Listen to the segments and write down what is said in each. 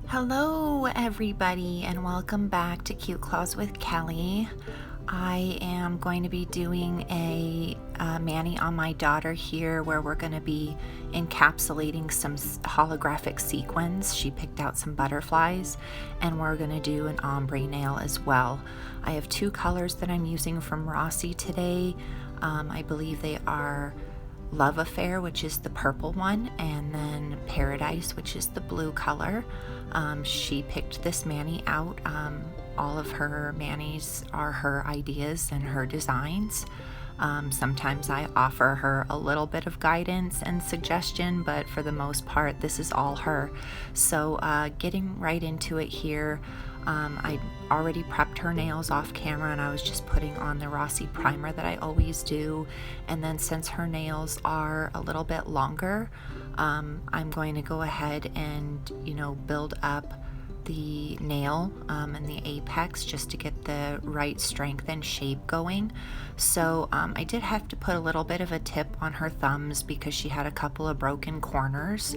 Hello everybody and welcome back to Cute Claws with Kelly. I am going to be doing a mani on my daughter here where we're going to be encapsulating some holographic sequins. She picked out some butterflies and we're going to do an ombre nail as well. I have two colors that I'm using from Rossi today. I believe they are Love Affair, which is the purple one, and then Paradise, which is the blue color. She picked this mani out. All of her manis are her ideas and her designs. Sometimes I offer her a little bit of guidance and suggestion, but for the most part, this is all her. So getting right into it here, I already prepped her nails off camera and I was just putting on the Rossi primer that I always do. And then since her nails are a little bit longer, I'm going to go ahead and, build up the nail and the apex just to get the right strength and shape going. So I did have to put a little bit of a tip on her thumbs because she had a couple of broken corners.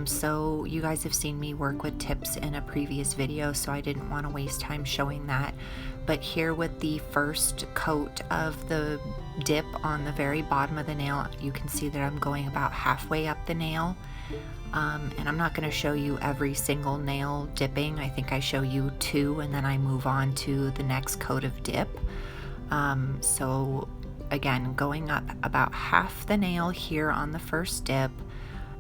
So you guys have seen me work with tips in a previous video, so I didn't want to waste time showing that. But here with the first coat of the dip on the very bottom of the nail, you can see that I'm going about halfway up the nail. And I'm not going to show you every single nail dipping. I think I show you two and then I move on to the next coat of dip. So again, going up about half the nail here on the first dip,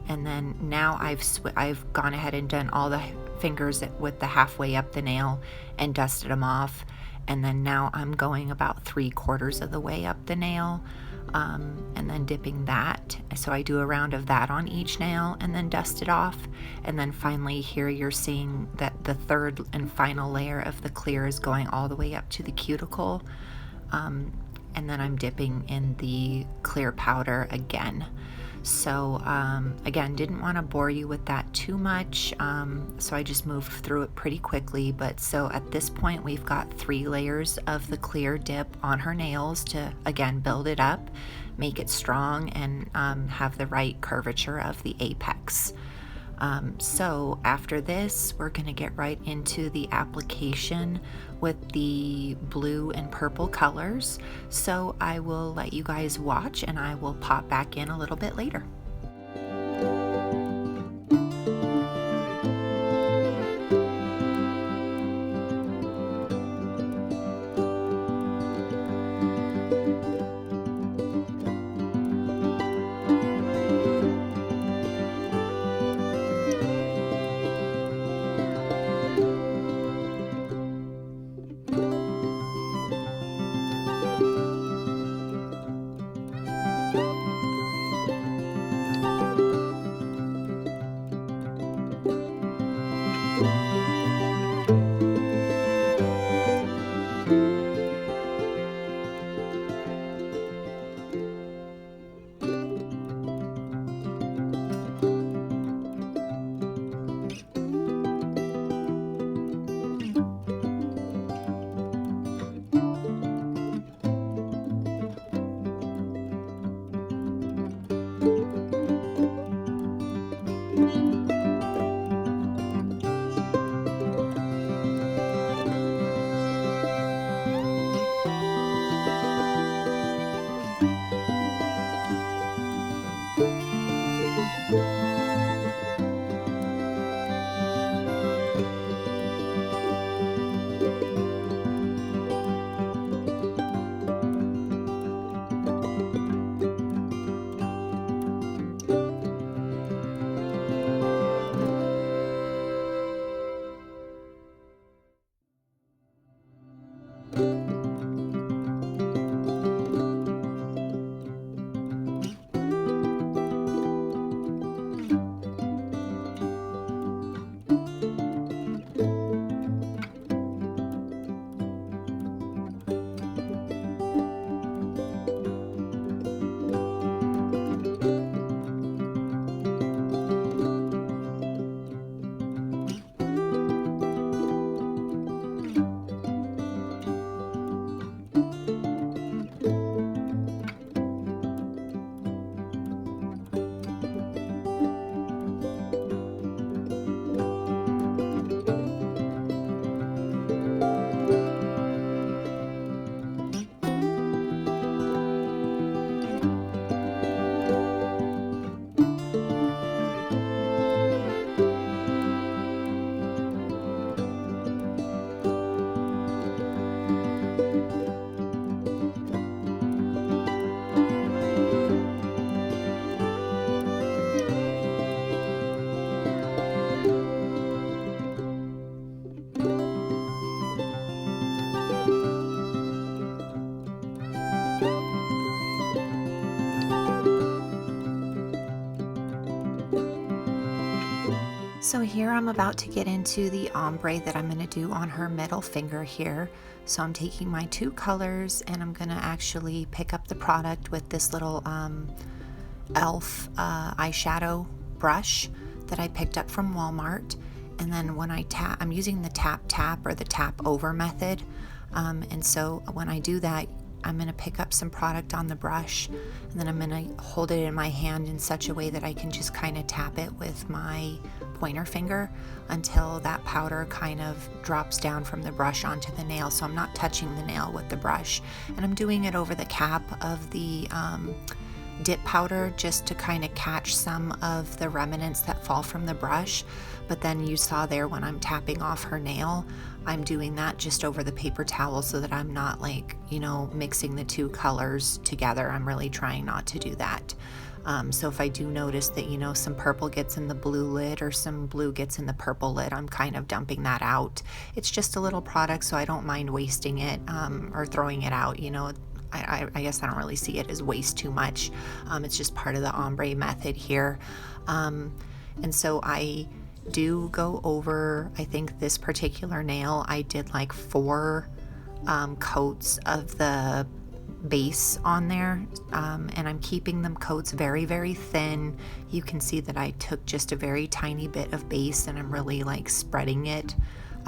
and then now I've gone ahead and done all the fingers with the halfway up the nail and dusted them off, and then now I'm going about 3/4 of the way up the nail. And then dipping that. So I do a round of that on each nail and then dust it off. And then finally here you're seeing that the third and final layer of the clear is going all the way up to the cuticle. And then I'm dipping in the clear powder again. So again, didn't want to bore you with that too much, so I just moved through it pretty quickly. But so at this point we've got 3 layers of the clear dip on her nails to again build it up, make it strong, and have the right curvature of the apex. So after this, we're going to get right into the application with the blue and purple colors. So I will let you guys watch and I will pop back in a little bit later. So here I'm about to get into the ombre that I'm going to do on her middle finger here. So I'm taking my two colors and I'm going to actually pick up the product with this little e.l.f. Eyeshadow brush that I picked up from Walmart. And then when I tap, I'm using the tap or the tap over method. And so when I do that, I'm going to pick up some product on the brush and then I'm going to hold it in my hand in such a way that I can just kind of tap it with my pointer finger until that powder kind of drops down from the brush onto the nail. So I'm not touching the nail with the brush, and I'm doing it over the cap of the dip powder just to kind of catch some of the remnants that fall from the brush. But then you saw there when I'm tapping off her nail, I'm doing that just over the paper towel so that I'm not like, you know, mixing the two colors together. I'm really trying not to do that. So if I do notice that, you know, some purple gets in the blue lid or some blue gets in the purple lid, I'm kind of dumping that out. It's just a little product, so I don't mind wasting it or throwing it out, you know. I guess I don't really see it as waste too much. It's just part of the ombre method here. And so I do go over, I think this particular nail, I did like 4 coats of the base on there, and I'm keeping them coats very, very thin. You can see that I took just a very tiny bit of base and I'm really like spreading it.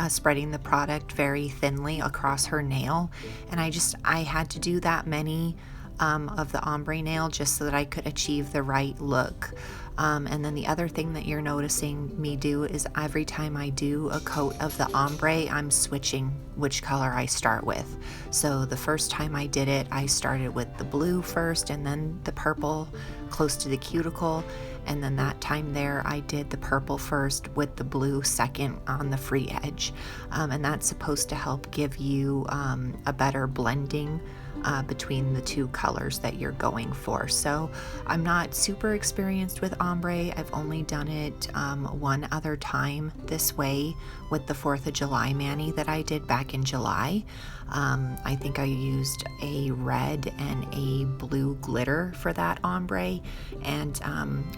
Spreading the product very thinly across her nail, and I had to do that many of the ombre nail just so that I could achieve the right look. And then the other thing that you're noticing me do is every time I do a coat of the ombre, I'm switching which color I start with. So the first time I did it, I started with the blue first and then the purple close to the cuticle. And then that time there, I did the purple first with the blue second on the free edge. And that's supposed to help give you a better blending between the two colors that you're going for. So I'm not super experienced with ombre. I've only done it one other time this way with the 4th of July mani that I did back in July. I think I used a red and a blue glitter for that ombre. And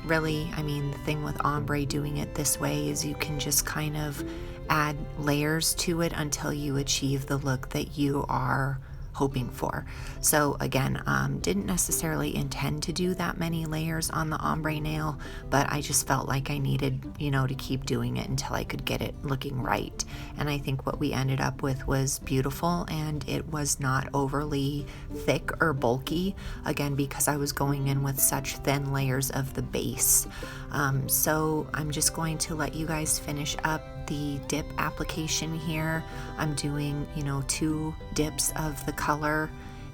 really, I mean, the thing with ombre doing it this way is you can just kind of add layers to it until you achieve the look that you are hoping for. So again, didn't necessarily intend to do that many layers on the ombre nail, but I just felt like I needed, you know, to keep doing it until I could get it looking right. And I think what we ended up with was beautiful, and it was not overly thick or bulky, again, because I was going in with such thin layers of the base. So I'm just going to let you guys finish up the dip application here. I'm doing, you know, 2 dips of the color,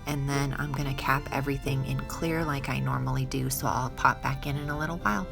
and then I'm going to cap everything in clear like I normally do, so I'll pop back in a little while.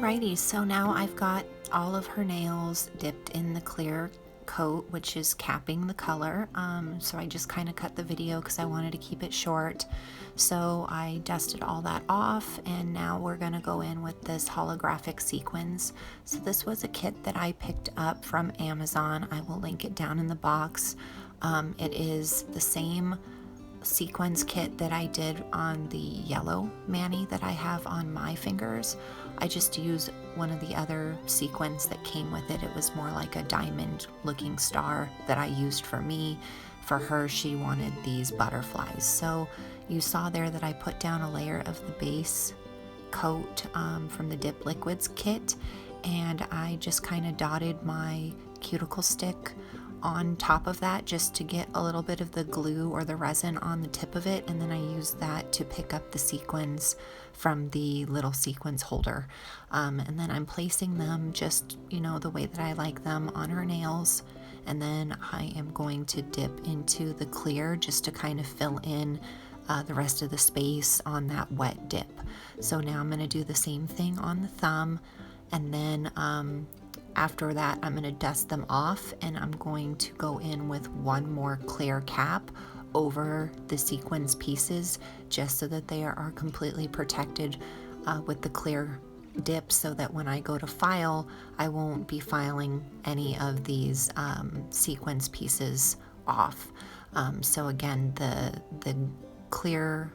Alrighty, so now I've got all of her nails dipped in the clear coat, which is capping the color. So I just kind of cut the video because I wanted to keep it short. So I dusted all that off, and now we're going to go in with this holographic sequins. So this was a kit that I picked up from Amazon. I will link it down in the box. It is the same sequins kit that I did on the yellow mani that I have on my fingers. I just used one of the other sequins that came with it. It was more like a diamond looking star that I used for me. For her, she wanted these butterflies. So you saw there that I put down a layer of the base coat from the Dip Liquids kit, and I just kind of dotted my cuticle stick on top of that just to get a little bit of the glue or the resin on the tip of it, and then I used that to pick up the sequins from the little sequins holder. And then I'm placing them just, you know, the way that I like them on her nails, and then I am going to dip into the clear just to kind of fill in the rest of the space on that wet dip. So now I'm going to do the same thing on the thumb, and then after that, I'm going to dust them off, and I'm going to go in with one more clear cap over the sequins pieces just so that they are completely protected with the clear dip, so that when I go to file, I won't be filing any of these sequins pieces off. So again, the clear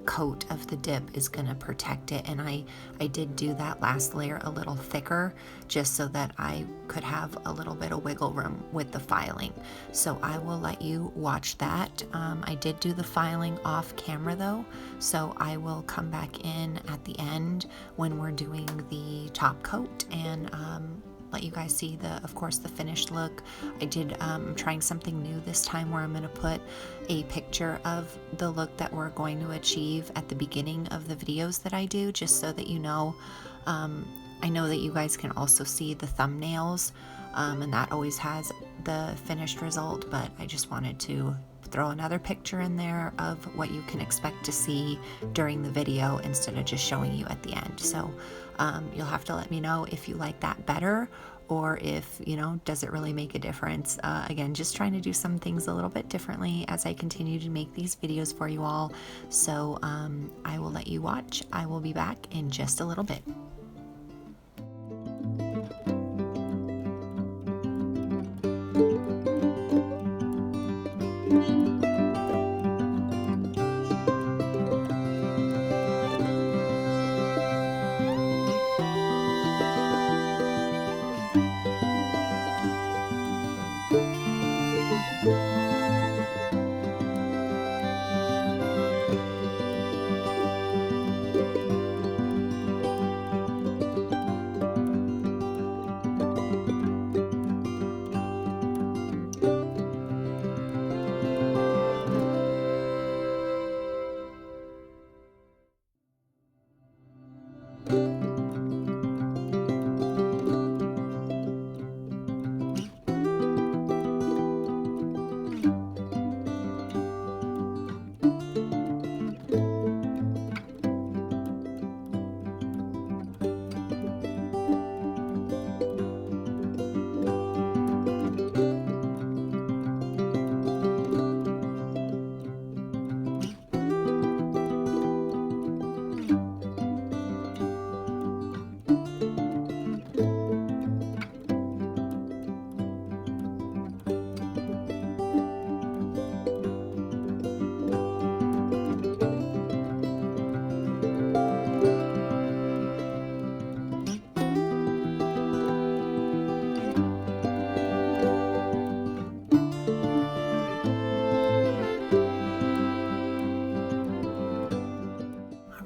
coat of the dip is going to protect it, and I did do that last layer a little thicker just so that I could have a little bit of wiggle room with the filing. So I will let you watch that. I did do the filing off camera though, so I will come back in at the end when we're doing the top coat and let you guys see of course the finished look. I did trying something new this time where I'm going to put a picture of the look that we're going to achieve at the beginning of the videos that I do, just so that you know. I know that you guys can also see the thumbnails, and that always has the finished result, but I just wanted to throw another picture in there of what you can expect to see during the video instead of just showing you at the end. So you'll have to let me know if you like that better, or if, you know, does it really make a difference. Again, just trying to do some things a little bit differently as I continue to make these videos for you all. So I will let you watch. I will be back in just a little bit.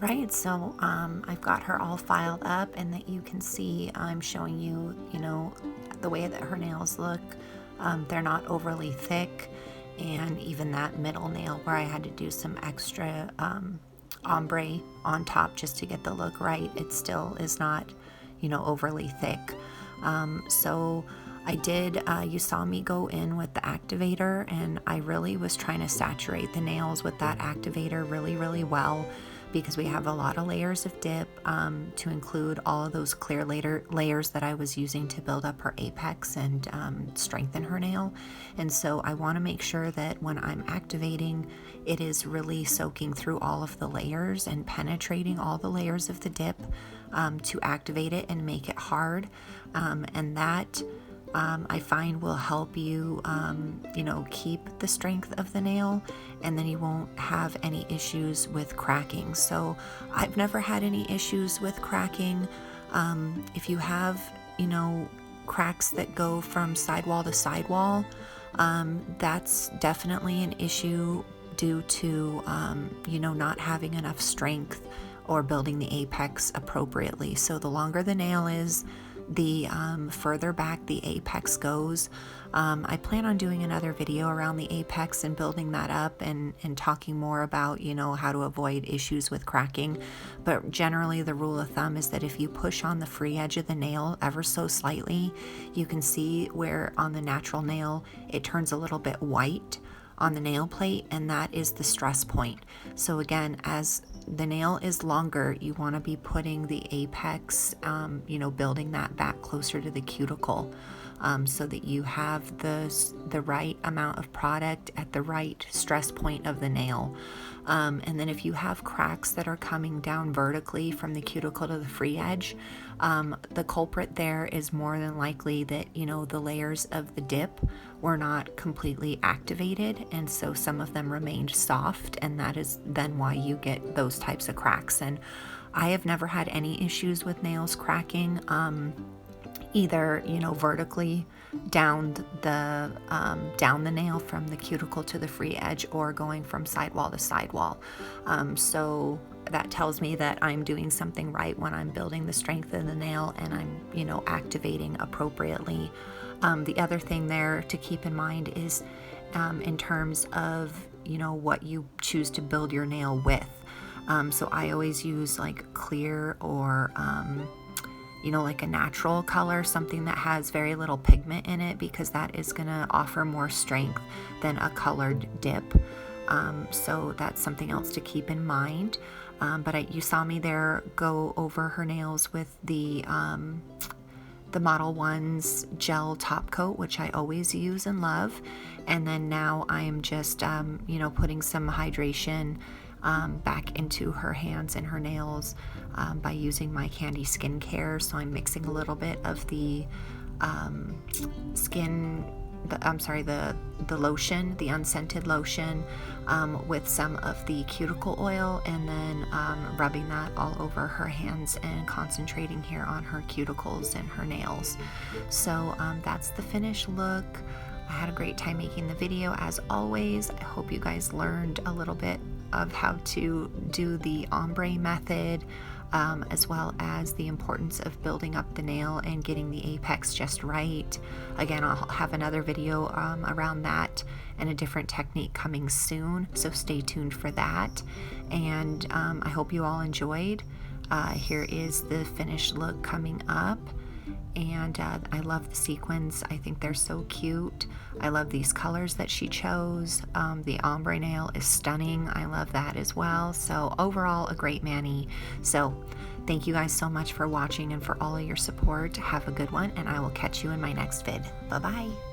Right, so I've got her all filed up, and that you can see I'm showing you, the way that her nails look. They're not overly thick, and even that middle nail where I had to do some extra ombre on top just to get the look right, it still is not, overly thick. So I did, you saw me go in with the activator, and I really was trying to saturate the nails with that activator really, really well, because we have a lot of layers of dip, to include all of those clear layers that I was using to build up her apex and strengthen her nail. And so I want to make sure that when I'm activating, it is really soaking through all of the layers and penetrating all the layers of the dip, to activate it and make it hard. And that I find will help you, keep the strength of the nail, and then you won't have any issues with cracking. So I've never had any issues with cracking. If you have, cracks that go from sidewall to sidewall, that's definitely an issue due to, not having enough strength or building the apex appropriately. So the longer the nail is, the further back the apex goes. I plan on doing another video around the apex and building that up, and talking more about, how to avoid issues with cracking. But generally the rule of thumb is that if you push on the free edge of the nail ever so slightly, you can see where on the natural nail it turns a little bit white on the nail plate, and that is the stress point. So again, as the nail is longer, you want to be putting the apex, building that back closer to the cuticle, so that you have the right amount of product at the right stress point of the nail. And then if you have cracks that are coming down vertically from the cuticle to the free edge, the culprit there is more than likely that, the layers of the dip were not completely activated, and so some of them remained soft, and that is then why you get those types of cracks. And I have never had any issues with nails cracking, either vertically down the nail from the cuticle to the free edge, or going from sidewall to sidewall. So that tells me that I'm doing something right when I'm building the strength of the nail, and I'm activating appropriately. The other thing there to keep in mind is, in terms of what you choose to build your nail with. So I always use like clear, or like a natural color, something that has very little pigment in it, because that is going to offer more strength than a colored dip. So that's something else to keep in mind. But you saw me there go over her nails with the Modelones gel top coat, which I always use and love. And then now I'm just, putting some hydration back into her hands and her nails by using my Candi skincare. So I'm mixing a little bit of the the lotion, the unscented lotion, with some of the cuticle oil, and then rubbing that all over her hands and concentrating here on her cuticles and her nails. So that's the finished look. I had a great time making the video, as always. I hope you guys learned a little bit of how to do the ombre method, as well as the importance of building up the nail and getting the apex just right. Again, I'll have another video around that and a different technique coming soon, so stay tuned for that. And I hope you all enjoyed. Here is the finished look coming up. And I love the sequins. I think they're so cute. I love these colors that she chose. The ombre nail is stunning. I love that as well. So overall, a great mani. So thank you guys so much for watching and for all of your support. Have a good one, and I will catch you in my next vid. Bye-bye.